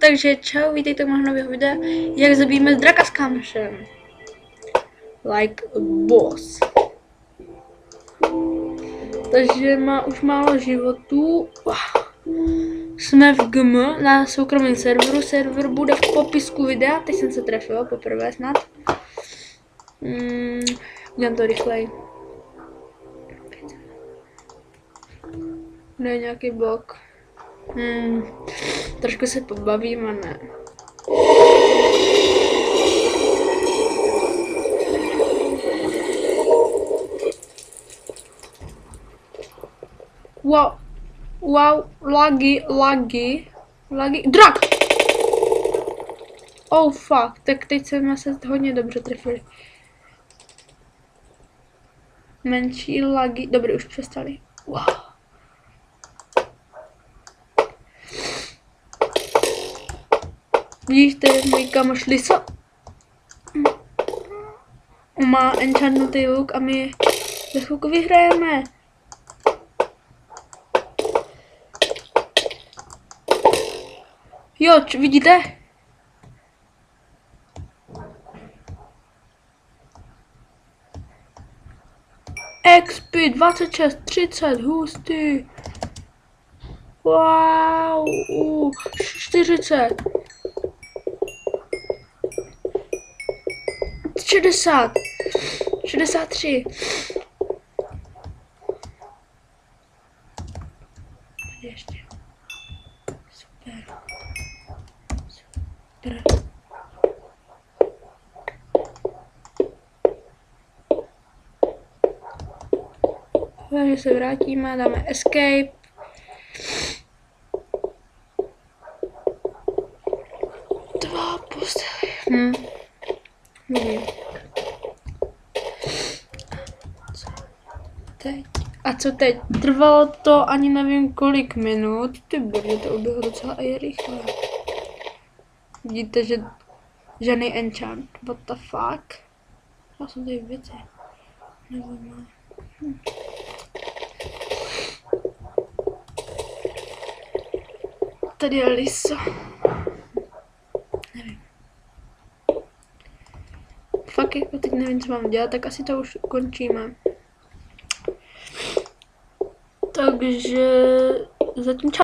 Takže čau, vítejte u mého nového videa, jak zabijeme draka s kámošem. Like a boss. Takže má už málo životů. Jsme v GM na soukromém serveru. Server bude v popisku videa. Teď jsem se trefil poprvé snad. Udělám to rychleji. Kde je nějaký blok? Trošku se pobavím a ne. Wow, lagy, drak! Oh fuck, tak teď jsme se hodně dobře trefili. Menší lagy, dobrý, už přestali. Wow. Vidíš, to je můj kamoš Liso. Má enchantnutý luk a my za chvilku vyhrajeme. Jo, vidíte? XP 26, 30, hustý. Wow, 40. 60, 63. Ještě. Super. Super. Takže se vrátíme, dáme escape. Dva postely. Nevím. Teď. A co teď? Trvalo to ani nevím kolik minut. Ty brdo, to uběhlo docela i rychle. Vidíte, že žádný enchant. What the fuck? Já jsem tady věci. Nevím. Tady je Liso. Nevím. Fakt jako teď nevím, co mám dělat, tak asi to už ukončíme. Takže zatím čau.